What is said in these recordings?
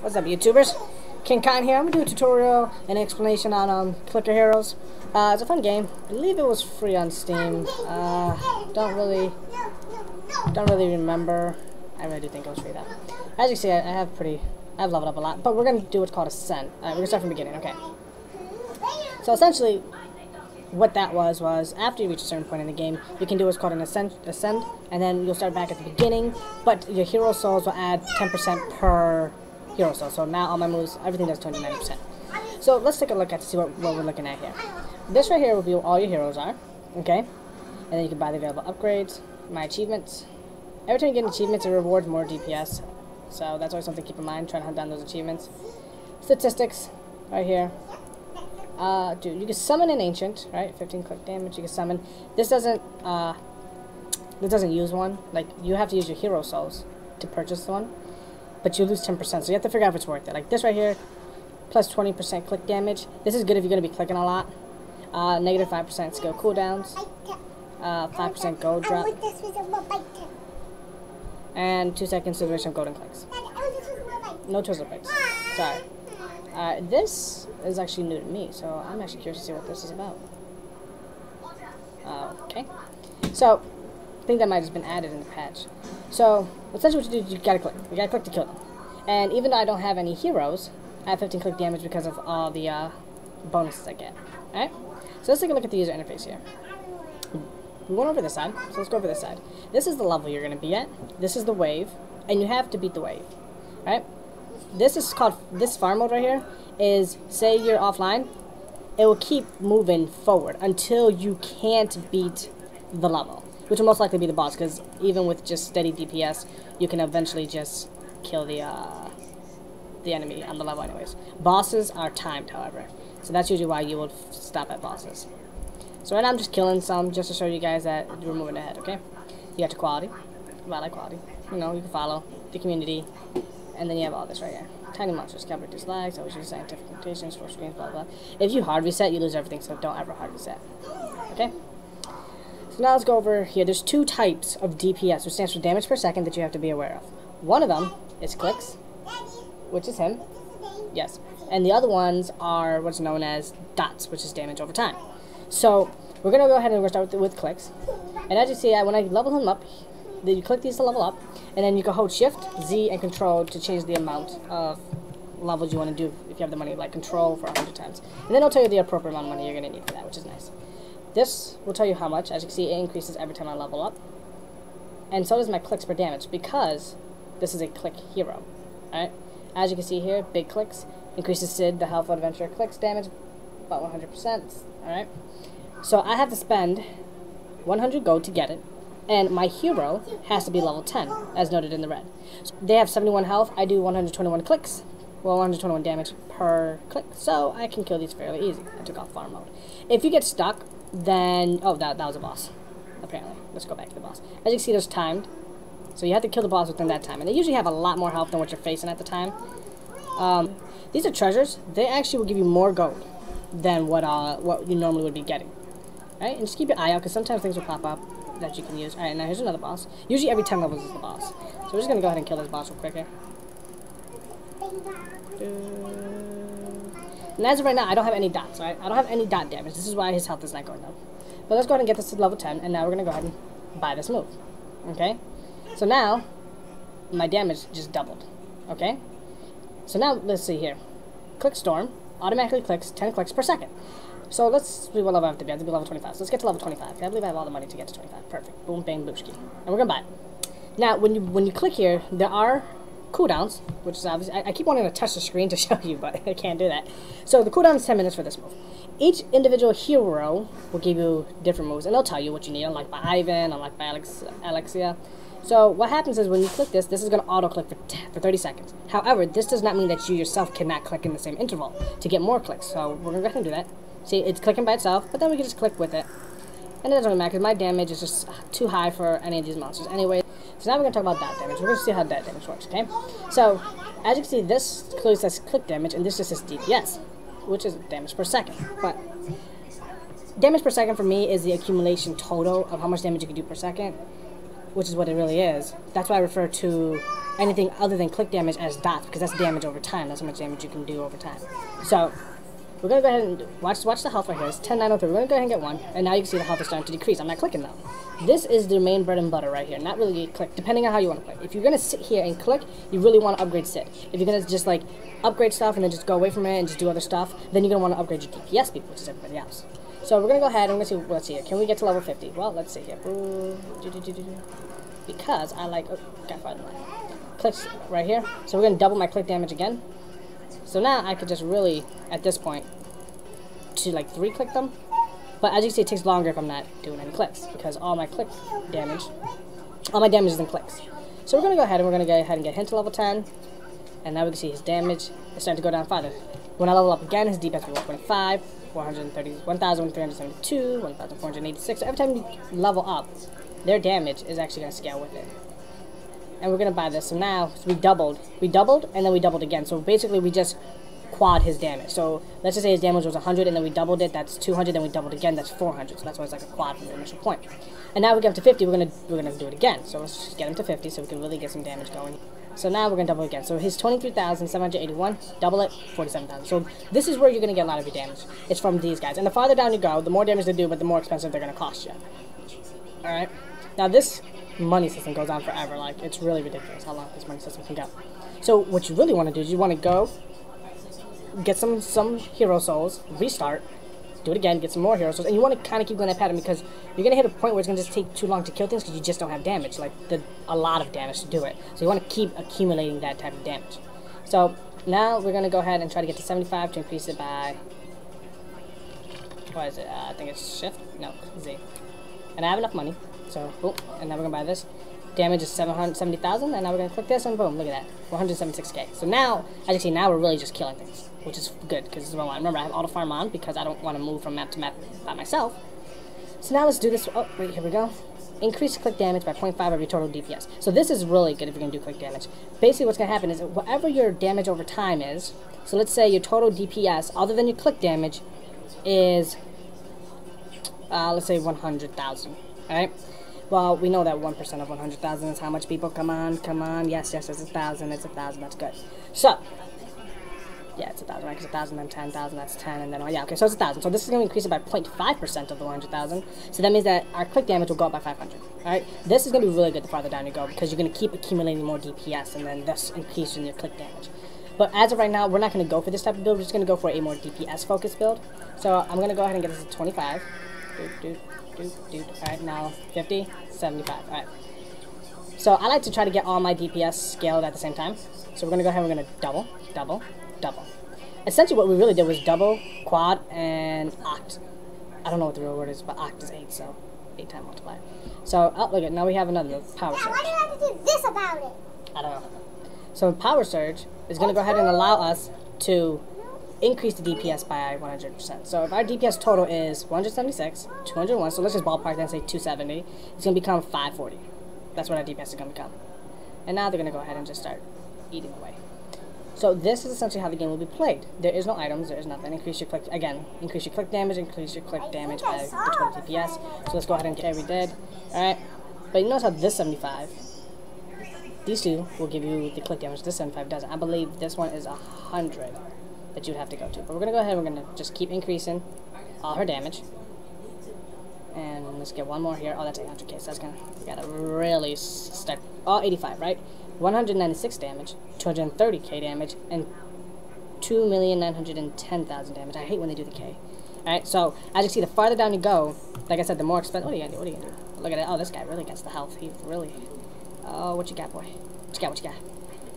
What's up, YouTubers? King Khan here. I'm gonna do a tutorial and explanation on ClickHero. It's a fun game. I believe it was free on Steam. Don't really remember. I really do think it was free though. As you see, I've leveled up a lot, but we're gonna do what's called Ascend. Alright, we're gonna start from the beginning. Okay. So essentially, what that was after you reach a certain point in the game, you can do what's called an ascend, and then you'll start back at the beginning, but your hero souls will add 10% per hero soul. So now all my moves, everything does 290%. So let's take a look at see what we're looking at here. This right here will be what all your heroes are, okay? And then you can buy the available upgrades, my achievements. Every time you get achievements, it rewards more DPS. So that's always something to keep in mind, trying to hunt down those achievements. Statistics, right here. Dude, you can summon an ancient, right? 15 click damage, you can summon. This doesn't use one. Like, you have to use your hero souls to purchase one. But you lose 10%, so you have to figure out if it's worth it. Like this right here, plus 20% click damage. This is good if you're going to be clicking a lot. Negative 5% skill cooldowns. 5% gold drop. And 2 seconds duration of golden clicks. No chosen picks. Sorry. This is actually new to me, so I'm actually curious to see what this is about. Okay. So, I think that might have just been added in the patch. So, essentially what you do is you gotta click. You gotta click to kill them. And even though I don't have any heroes, I have 15 click damage because of all the bonuses I get. Alright? So let's take a look at the user interface here. We went over this side, so let's go over this side. This is the level you're gonna be at. This is the wave, and you have to beat the wave. Alright? This is called, this farm mode right here is, say you're offline, it will keep moving forward until you can't beat the level. Which will most likely be the boss, because even with just steady DPS, you can eventually just kill the enemy on the level anyways. Bosses are timed, however. So that's usually why you will stop at bosses. So right now I'm just killing some, just to show you guys that we're moving ahead, okay? You got your quality. Well, I like quality. You know, you can follow the community. And then you have all this right here. Tiny monsters, can reduce lags, always use scientific notations, full screens, blah, blah. If you hard reset, you lose everything, so don't ever hard reset. Okay? So now let's go over here. There's two types of DPS, which stands for damage per second, that you have to be aware of. One of them is clicks, which is him. Yes. And the other ones are what's known as dots, which is damage over time. So we're going to go ahead and we're going to start with clicks. And as you see, when I level him up, then you click these to level up, and then you can hold Shift, Z, and Control to change the amount of levels you want to do if you have the money, like Control for 100 times. And then it'll tell you the appropriate amount of money you're going to need for that, which is nice. This will tell you how much. As you can see, it increases every time I level up. And so does my clicks per damage, because this is a click hero. Alright? As you can see here, big clicks increases Sid, the health adventure clicks damage, about 100%. Alright? So I have to spend 100 gold to get it. And my hero has to be level 10, as noted in the red. So they have 71 health. I do 121 clicks. Well, 121 damage per click. So I can kill these fairly easy. I took off farm mode. If you get stuck, then... Oh, that was a boss, apparently. Let's go back to the boss. As you can see, there's timed. So you have to kill the boss within that time. And they usually have a lot more health than what you're facing at the time. These are treasures. They actually will give you more gold than what you normally would be getting. Alright? And just keep your eye out, because sometimes things will pop up that you can use. Alright, now here's another boss. Usually every 10 levels is the boss. So we're just going to go ahead and kill this boss real quick here. And as of right now, I don't have any dots, right? I don't have any dot damage. This is why his health is not going up. But let's go ahead and get this to level 10, and now we're going to go ahead and buy this move. Okay? So now, my damage just doubled. Okay? So now, let's see here. Click Storm automatically clicks 10 clicks per second. So let's see what level I have to be. I have to be level 25. So let's get to level 25. I believe I have all the money to get to 25. Perfect. Boom, bang, booshki. And we're going to buy it. Now, when you click here, there are cooldowns, which is obviously... I keep wanting to touch the screen to show you, but I can't do that. So the cooldown is 10 minutes for this move. Each individual hero will give you different moves, and they'll tell you what you need. Unlike by Ivan, unlike by Alexia. So what happens is when you click this is going to auto-click for 30 seconds. However, this does not mean that you yourself cannot click in the same interval to get more clicks. So we're going to go ahead and do that. See, it's clicking by itself, but then we can just click with it. And it doesn't really matter, because my damage is just too high for any of these monsters anyway. So now we're going to talk about dot damage. We're going to see how dot damage works, okay? So, as you can see, this clearly says click damage, and this just says DPS, which is damage per second. But damage per second for me is the accumulation total of how much damage you can do per second. which is what it really is. That's why I refer to anything other than click damage as dots, because that's damage over time. That's how much damage you can do over time. So we're going to go ahead and watch the health right here. It's 10,903. We're going to go ahead and get one. And now you can see the health is starting to decrease. I'm not clicking though. This is the main bread and butter right here. Not really click, depending on how you want to play. If you're going to sit here and click, you really want to upgrade sit. If you're going to just like upgrade stuff and then just go away from it and just do other stuff, then you're going to want to upgrade your DPS speed, which is everybody else. So we're going to go ahead and let's see here. Can we get to level 50? Well, let's see here. Because I like, oh, got farther than that. Clicks right here. So we're going to double my click damage again. So now I could just really, at this point, to like 3-click them. But as you can see, it takes longer if I'm not doing any clicks, because all my damage is in clicks. So we're going to go ahead and get him to level 10. And now we can see his damage is starting to go down farther. When I level up again, his DPS will be 1.5, 1,372, 1,486. So every time you level up, their damage is actually going to scale with it. And we're going to buy this. So now, we doubled, and then we doubled again. So basically, we just quad his damage. So let's just say his damage was 100, and then we doubled it. That's 200. Then we doubled again. That's 400. So that's why it's like a quad from the initial point. And now we get up to 50. We're gonna do it again. So let's just get him to 50, so we can really get some damage going. So now we're gonna double again. So his 23,781. Double it, 47,000. So this is where you're gonna get a lot of your damage. It's from these guys. And the farther down you go, the more damage they do, but the more expensive they're gonna cost you. All right. Now this money system goes on forever. Like, it's really ridiculous how long this money system can go. So what you really want to do is you want to go get some hero souls, restart, do it again, get some more hero souls, and you want to kind of keep going that pattern, because you're going to hit a point where it's going to just take too long to kill things because you just don't have damage, like a lot of damage to do it. So you want to keep accumulating that type of damage. So now we're going to go ahead and try to get to 75 to increase it by, what is it, I think it's shift? No, Z. And I have enough money. So, boom, and now we're going to buy this. Damage is 770,000, and now we're going to click this, and boom, look at that, 176k. So now, as you can see, now we're really just killing things, which is good, because this is what I want. Remember, I have auto farm on, because I don't want to move from map to map by myself. So now let's do this. Oh, wait, here we go. Increase click damage by 0.5 of your total DPS. So this is really good if you're going to do click damage. Basically, what's going to happen is, whatever your damage over time is, so let's say your total DPS, other than your click damage, is, let's say 100,000, alright? Well, we know that 1% of 100,000 is how much people, come on, yes, it's 1,000, that's good. So, yeah, it's 1,000, right, because 1,000, then 10,000, that's 10, and then, oh, yeah, okay, so it's 1,000. So this is going to increase it by 0.5% of the 100,000, so that means that our click damage will go up by 500, alright? This is going to be really good the farther down you go, because you're going to keep accumulating more DPS, and then thus increasing your click damage. But as of right now, we're not going to go for this type of build, we're just going to go for a more DPS-focused build. So I'm going to go ahead and get this to 25. Alright, now 50, 75. Alright. So I like to try to get all my DPS scaled at the same time. So we're going to go ahead and we're going to double, double, double. Essentially what we really did was double, quad, and oct. I don't know what the real word is, but oct is 8, so 8 times multiply. So, oh, look at, now we have another power surge. Why do you have to do this about it? I don't know. So power surge is going to go ahead and allow us to increase the DPS by 100%. So if our DPS total is 176, 201, so let's just ballpark that and say 270, it's going to become 540. That's what our DPS is going to become. And now they're going to go ahead and just start eating away. So this is essentially how the game will be played. There is no items, there is nothing. Increase your click, again, increase your click damage by the total DPS. So let's go ahead and get we did. Alright, but you notice how this 75, these two will give you the click damage, this 75 doesn't. I believe this one is 100. That you'd have to go to. But we're going to go ahead and we're going to just keep increasing all her damage. And let's get one more here. Oh, that's 800k, so that's going to, we got to really start, oh, 85, right? 196 damage, 230k damage, and 2,910,000 damage. I hate when they do the K. Alright, so, as you see, the farther down you go, like I said, the more expensive, what are you going to do, what are you going to do? Look at it, oh, this guy really gets the health, he really, oh, what you got, boy? What you got?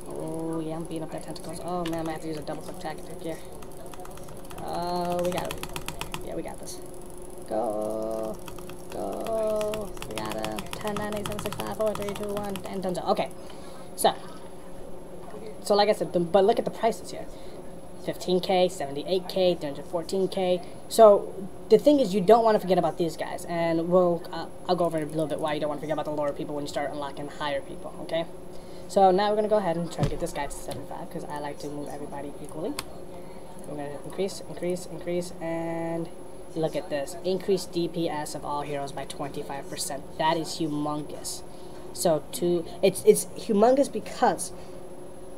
Oh, yeah, I'm beating up that tentacles. Oh, man, I might have to use a double click tactic here. Oh, we got it. Yeah, we got this. Go. Go. We got it. 10, 9, 8, 7, 6, 5, 4, 3, 2, 1, and done. Okay. So like I said, but look at the prices here. 15k, 78k, 314k. So the thing is, you don't want to forget about these guys, and I'll go over a little bit why you don't want to forget about the lower people when you start unlocking higher people, okay? So now we're going to go ahead and try to get this guy to 75, because I like to move everybody equally. We're going to increase, increase, increase, and look at this. Increase DPS of all heroes by 25%. That is humongous. So it's humongous because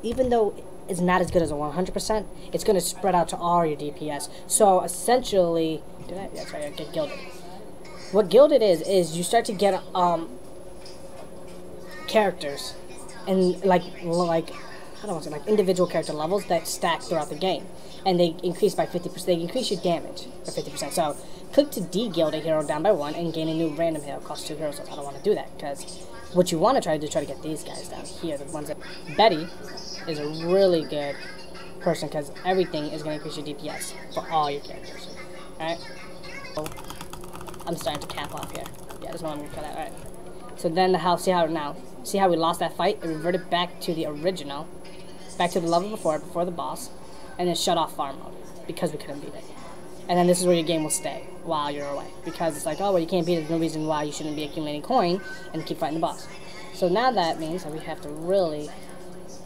even though it's not as good as a 100%, it's going to spread out to all your DPS. So essentially, that's right, I get gilded. What gilded is you start to get characters and like I don't want to say, like individual character levels that stack throughout the game, and they increase by 50%. They increase your damage by 50%. So click to de-guild a hero down by 1 and gain a new random hero. Costs 2 heroes. I don't want to do that because what you want to try to do is try to get these guys down here. The ones that Betty is a really good person because everything is going to increase your DPS for all your characters. All right. So I'm starting to cap off here. Yeah, there's no one I'm going to cut out. All right. So then see how we lost that fight? It reverted back to the original, back to the level before the boss, and then shut off farm mode because we couldn't beat it. And then this is where your game will stay while you're away, because it's like, oh well, you can't beat it. There's no reason why you shouldn't be accumulating coin and keep fighting the boss. So now that means that we have to really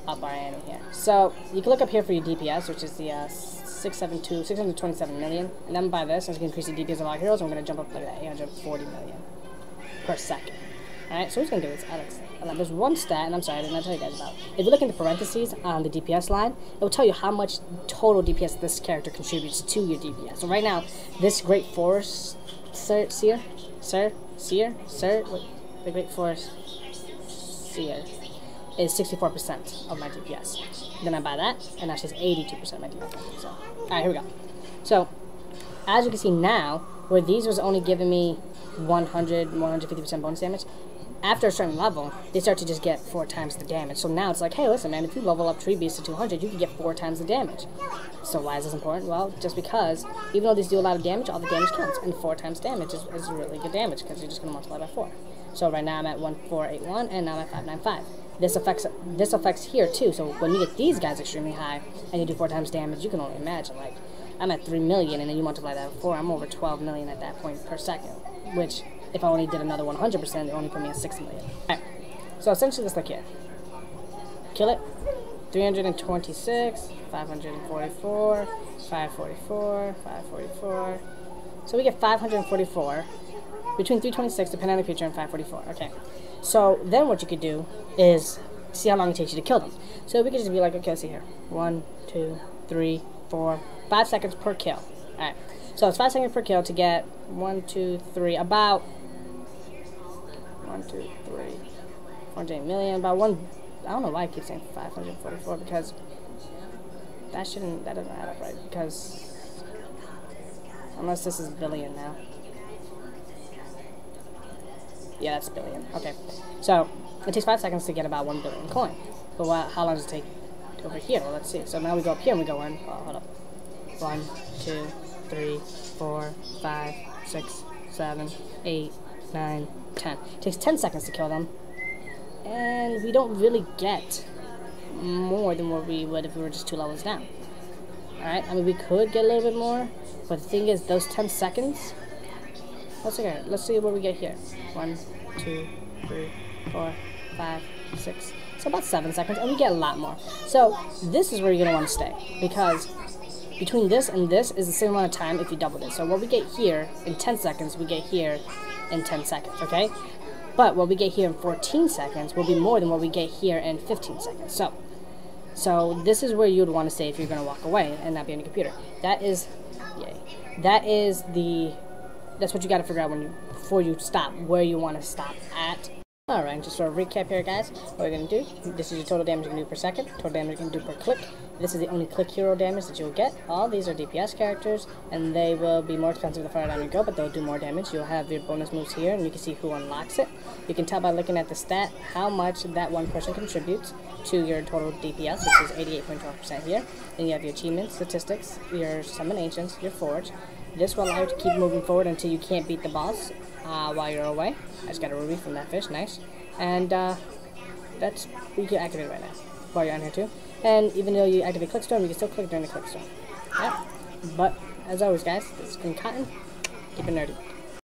up our ante here. So you can look up here for your DPS, which is the 627 million, and then by this, I'm going to increase the DPS of our heroes. And we're going to jump up like that 840 million per second. Alright, so who's going to do this? Alex. There's one stat, and I'm sorry, I did not tell you guys about. If you look in the parentheses on the DPS line, it will tell you how much total DPS this character contributes to your DPS. So right now, this Great Forest the Great Forest Seer is 64% of my DPS. Then I buy that, and now she's 82% of my DPS. So, alright, here we go. So, as you can see now, where these was only giving me 150% bonus damage, after a certain level, they start to just get 4 times the damage. So now it's like, hey, listen, man, if you level up Tree Beast to 200, you can get 4 times the damage. So why is this important? Well, just because, even though these do a lot of damage, all the damage counts. And 4 times damage is really good damage, because you're just going to multiply by 4. So right now I'm at 1481, and now I'm at 595. This affects here, too. So when you get these guys extremely high, and you do 4 times damage, you can only imagine, like, I'm at 3 million, and then you multiply that by 4, I'm over 12 million at that point per second, which, if I only did another 100%, it only put me at 6 million. Alright, so essentially let's look here. Kill it. 326, 544, 544, 544. So we get 544, between 326, depending on the creature, and 544. Okay, so then what you could do is see how long it takes you to kill them. So we could just be like, okay, let's see here. 1, 2, 3, 4, 5 seconds per kill. Alright, so it's 5 seconds per kill to get 1, 2, 3, about 1, 2, 3, 408 million, about 1, I don't know why I keep saying 544, because that doesn't add up right, because, unless this is billion now. Yeah, that's billion, okay. So, it takes 5 seconds to get about 1 billion coin. But how long does it take over here? Well, let's see. So now we go up here and we go in, hold up. 1, 2, 3, 4, 5, 6, 7, 8, 9, 10. It takes 10 seconds to kill them, and we don't really get more than what we would if we were just 2 levels down. Alright, I mean, we could get a little bit more, but the thing is, those 10 seconds, let's see what we get here. 1, 2, 3, 4, 5, 6, so about 7 seconds, and we get a lot more. So this is where you're going to want to stay, because between this and this is the same amount of time if you double this. So what we get here in 10 seconds, we get here in 10 seconds, okay? But what we get here in 14 seconds will be more than what we get here in 15 seconds. So this is where you would want to stay if you're going to walk away and not be on your computer. That's what you got to figure out before you stop, where you want to stop at. Alright, just sort of recap here, guys. What we're going to do, this is your total damage you can do per second, total damage you can do per click. This is the only ClickHero damage that you'll get. All these are DPS characters, and they will be more expensive the farther down you go, but they'll do more damage. You'll have your bonus moves here, and you can see who unlocks it. You can tell by looking at the stat how much that one person contributes to your total DPS, which is 88.12% here. Then you have your achievements, statistics, your summon ancients, your forge. This will allow you to keep moving forward until you can't beat the boss while you're away. I just got a ruby from that fish, nice. And you can activate it right now while you're on here too. And even though you activate Clickstorm, you can still click during the Clickstorm. Yeah. But as always, guys, this has been Cotton. Keep it nerdy.